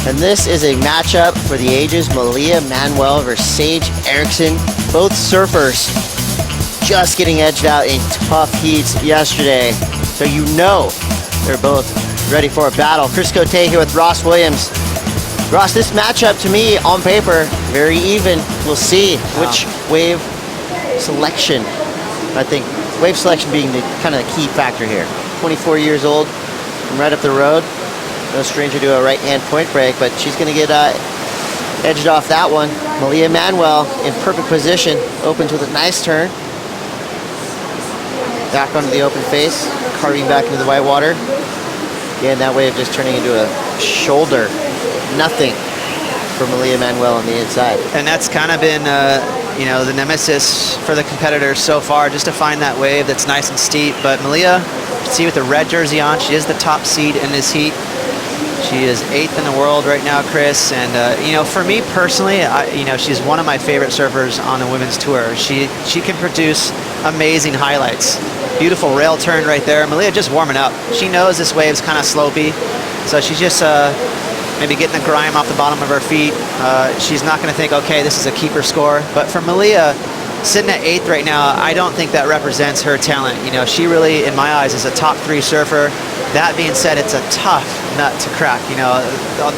And this is a matchup for the ages. Malia Manuel versus Sage Erickson. Both surfers just getting edged out in tough heats yesterday. So you know they're both ready for a battle. Chris Cote here with Ross Williams. Ross, this matchup to me, on paper, very even. We'll see which wave selection. I think wave selection being the kind of the key factor here. 24 years old, from right up the road. No stranger to a right-hand point break, but she's going to get edged off that one. Malia Manuel in perfect position, opens with a nice turn. Back onto the open face, carving back into the white water. Again, that wave just turning into a shoulder. Nothing for Malia Manuel on the inside. And that's kind of been, you know, the nemesis for the competitors so far, just to find that wave that's nice and steep. But Malia, see with the red jersey on, she is the top seed in this heat. She is 8th in the world right now, Chris. And, you know, for me personally, you know, she's one of my favorite surfers on the women's tour. She can produce amazing highlights. Beautiful rail turn right there. Malia just warming up. She knows this wave's kind of slopey. So she's just maybe getting the grime off the bottom of her feet. She's not going to think, okay, this is a keeper score. But for Malia, sitting at 8th right now, I don't think that represents her talent. You know, she really, in my eyes, is a top 3 surfer. That being said, it's a tough nut to crack. You know,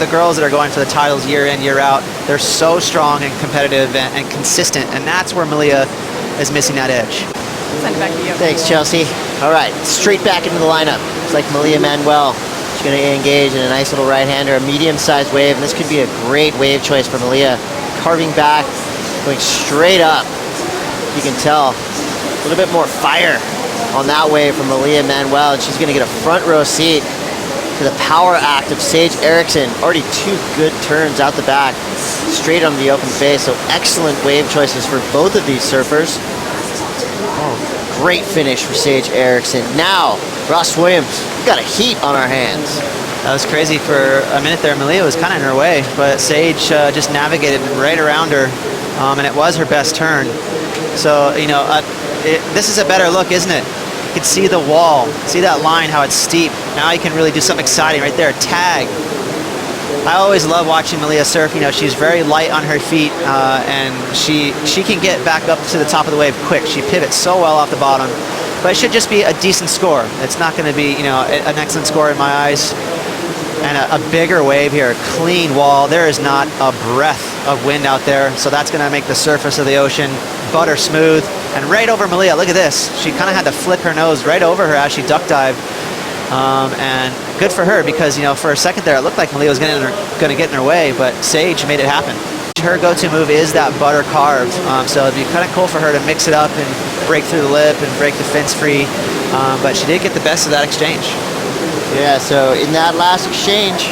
the girls that are going for the titles year in, year out, they're so strong and competitive and consistent, and that's where Malia is missing that edge. Send it back to you. Thanks, Chelsea. All right, straight back into the lineup. It's like Malia Manuel. She's going to engage in a nice little right-hander, a medium-sized wave, and this could be a great wave choice for Malia. Carving back, going straight up. You can tell a little bit more fire on that wave from Malia Manuel, and she's going to get a front row seat to the power act of Sage Erickson. Already 2 good turns out the back, straight on the open face. So excellent wave choices for both of these surfers. Oh, great finish for Sage Erickson. Now, Ross Williams, we've got a heat on our hands. That was crazy for a minute there. Malia was kind of in her way, but Sage just navigated right around her, and it was her best turn. So, you know, this is a better look, isn't it? You can see the wall, see that line, how it's steep. Now you can really do something exciting right there, tag. I always love watching Malia surf. You know, she's very light on her feet, and she can get back up to the top of the wave quick. She pivots so well off the bottom, but it should just be a decent score. It's not going to be, you know, an excellent score in my eyes. And a bigger wave here, clean wall. There is not a breath of wind out there, so that's going to make the surface of the ocean butter smooth. And right over Malia, look at this. She kind of had to flip her nose right over her as she duck dived. And good for her, because, you know, for a second there, it looked like Malia was going to get in her way, but Sage made it happen. Her go-to move is that butter carve, so it'd be kind of cool for her to mix it up and break through the lip and break the fence free, but she did get the best of that exchange. Yeah, so in that last exchange,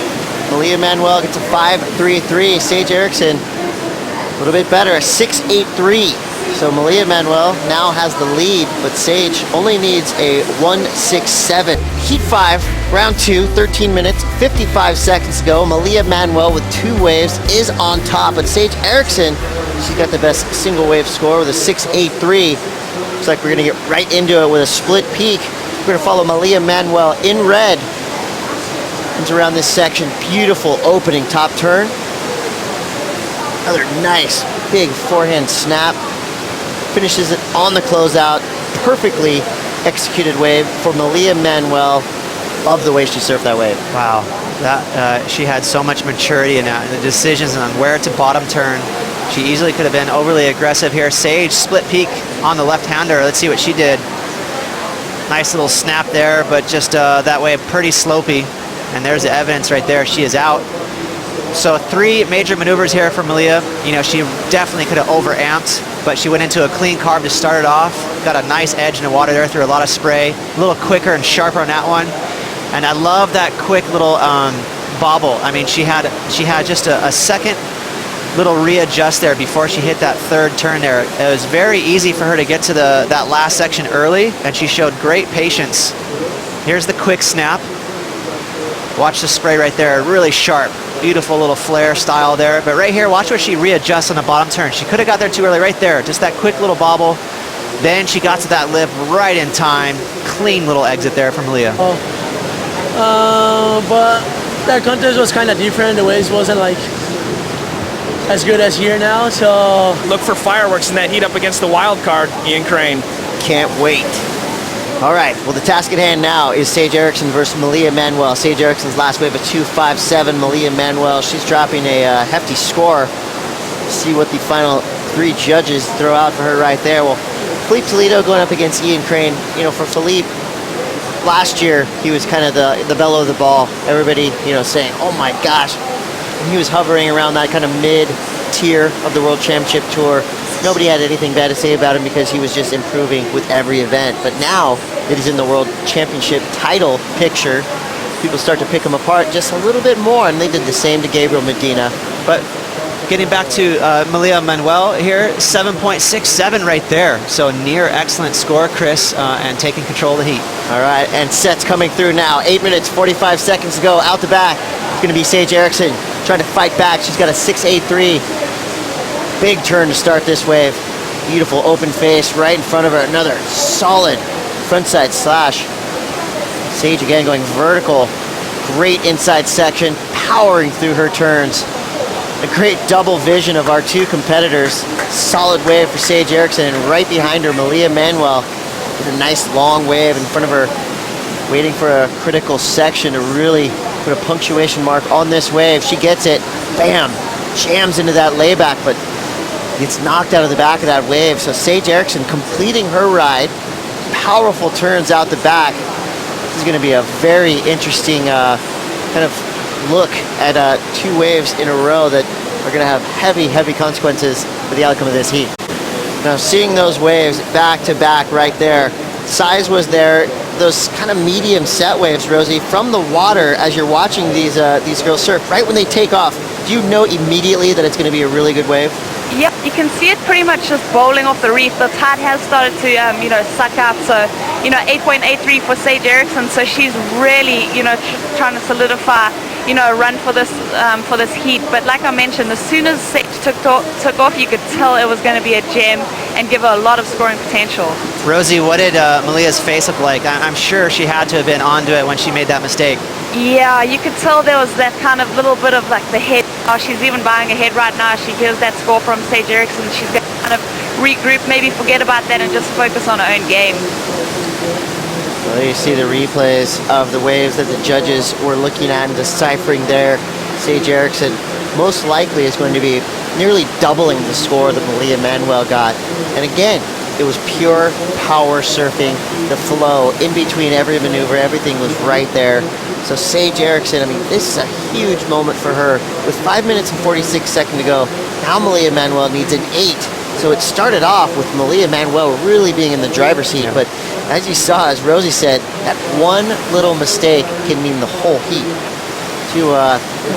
Malia Manuel gets a 5.33. Sage Erickson, a little bit better, a 6.83. So Malia Manuel now has the lead, but Sage only needs a 1.67. Heat 5, round 2, 13 minutes, 55 seconds to go. Malia Manuel with 2 waves is on top, but Sage Erickson, she's got the best single wave score with a 6.83. Looks like we're gonna get right into it with a split peak. We're gonna follow Malia Manuel in red. Comes around this section, beautiful opening top turn. Another nice big forehand snap. Finishes it on the closeout. Perfectly executed wave for Malia Manuel. Love the way she surfed that wave. Wow, that she had so much maturity in that, and the decisions on where to bottom turn. She easily could have been overly aggressive here. Sage split peak on the left-hander. Let's see what she did. Nice little snap there, but just that wave pretty slopey. And there's the evidence right there. She is out. So 3 major maneuvers here for Malia. You know, she definitely could have over-amped, but she went into a clean carve to start it off. Got a nice edge in the water there through a lot of spray. A little quicker and sharper on that one. And I love that quick little bobble. I mean, she had just a second little readjust there before she hit that 3rd turn there. It was very easy for her to get to that last section early, and she showed great patience. Here's the quick snap. Watch the spray right there, really sharp. Beautiful little flare style there. But right here, watch where she readjusts on the bottom turn. She could have got there too early right there. Just that quick little bobble. Then she got to that lip right in time. Clean little exit there from Malia. But that contest was kind of different. The waves wasn't like as good as here now, so Look for fireworks in that heat up against the wild card, Ian Crane. Can't wait. All right, well, the task at hand now is Sage Erickson versus Malia Manuel. Sage Erickson's last wave of 2.57. Malia Manuel, she's dropping a hefty score. See what the final 3 judges throw out for her right there. Well, Philippe Toledo going up against Ian Crane. You know, for Philippe, last year he was kind of the belle of the ball. Everybody, you know, saying, oh my gosh. And he was hovering around that kind of mid-tier of the World Championship Tour. Nobody had anything bad to say about him because he was just improving with every event. But now that he's in the World Championship title picture, people start to pick him apart just a little bit more, and they did the same to Gabriel Medina. But getting back to Malia Manuel here, 7.67 right there. So near excellent score, Chris, and taking control of the heat. All right, and sets coming through now. 8 minutes, 45 seconds to go. Out the back, it's going to be Sage Erickson trying to fight back. She's got a 6.83. Big turn to start this wave. Beautiful open face right in front of her. Another solid frontside slash. Sage again going vertical. Great inside section, powering through her turns. A great double vision of our 2 competitors. Solid wave for Sage Erickson, and right behind her, Malia Manuel with a nice long wave in front of her, waiting for a critical section to really put a punctuation mark on this wave. She gets it, bam, jams into that layback, but gets knocked out of the back of that wave. So Sage Erickson completing her ride, powerful turns out the back. This is going to be a very interesting kind of look at 2 waves in a row that are going to have heavy consequences for the outcome of this heat. Now, seeing those waves back to back right there, size was there. Those kind of medium set waves, Rosie, from the water as you're watching these girls surf, right when they take off, do you know immediately that it's going to be a really good wave? Yep, you can see it pretty much just bowling off the reef. The tide has started to, suck up. So, 8.83 for Sage Erickson. So she's really, trying to solidify, a run for this heat. But like I mentioned, as soon as Sage took off, you could tell it was going to be a gem and give her a lot of scoring potential. Rosie, what did Malia's face look like? I'm sure she had to have been onto it when she made that mistake. Yeah, you could tell there was that kind of little bit of like the head. Oh, she's even buying ahead right now. She hears that score from Sage Erickson. She's going to kind of regroup, maybe forget about that and just focus on her own game. Well, you see the replays of the waves that the judges were looking at and deciphering there. Sage Erickson most likely is going to be nearly doubling the score that Malia Manuel got. And again, it was pure power surfing, the flow in between every maneuver, everything was right there. So Sage Erickson, I mean, this is a huge moment for her. With 5 minutes and 46 seconds to go, now Malia Manuel needs an 8. So it started off with Malia Manuel really being in the driver's seat, but as you saw, as Rosie said, that one little mistake can mean the whole heat. 2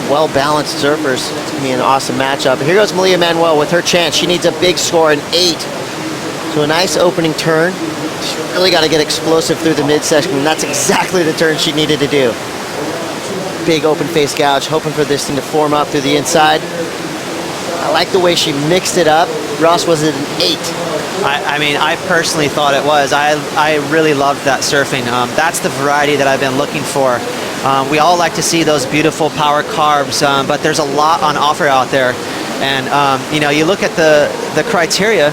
well-balanced surfers. It's going to be an awesome matchup. Here goes Malia Manuel with her chance. She needs a big score, an 8. So a nice opening turn. She's really got to get explosive through the midsection, and that's exactly the turn she needed to do. Big open face gouge, hoping for this thing to form up through the inside. I like the way she mixed it up. Ross, was it an 8? I mean, I personally thought it was. I really loved that surfing. That's the variety that I've been looking for. We all like to see those beautiful power carves, but there's a lot on offer out there. And, you look at the criteria,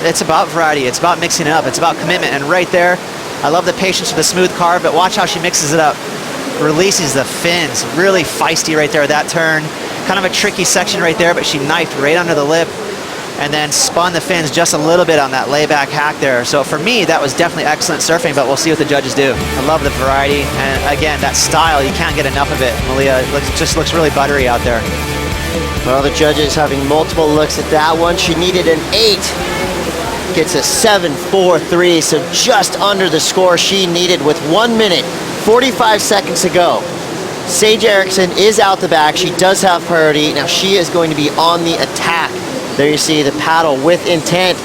it's about variety. It's about mixing it up. It's about commitment. And right there, I love the patience with the smooth carve, but watch how she mixes it up. Releases the fins. Really feisty right there, that turn. Kind of a tricky section right there, but she knifed right under the lip and then spun the fins just a little bit on that layback hack there. So for me, that was definitely excellent surfing, but we'll see what the judges do. I love the variety, and again, that style, you can't get enough of it. Malia just looks really buttery out there. Well, the judges having multiple looks at that one. She needed an 8. Gets a 7.43, so just under the score she needed with 1 minute, 45 seconds to go. Sage Erickson is out the back. She does have priority. Now she is going to be on the attack. There you see the paddle with intent.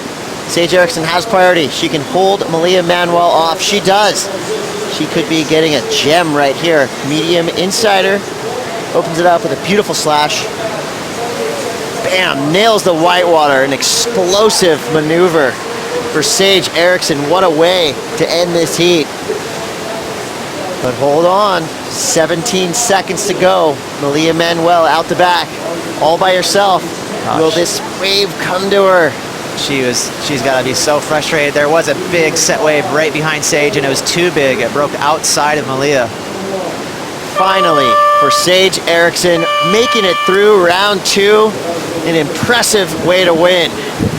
Sage Erickson has priority. She can hold Malia Manuel off. She does. She could be getting a gem right here. Medium insider. Opens it up with a beautiful slash. Bam, nails the whitewater. An explosive maneuver for Sage Erickson. What a way to end this heat. But hold on, 17 seconds to go. Malia Manuel out the back, all by herself. Will this wave come to her? She's got to be so frustrated. There was a big set wave right behind Sage, and it was too big. It broke outside of Malia. Finally, for Sage Erickson, making it through round 2, an impressive way to win.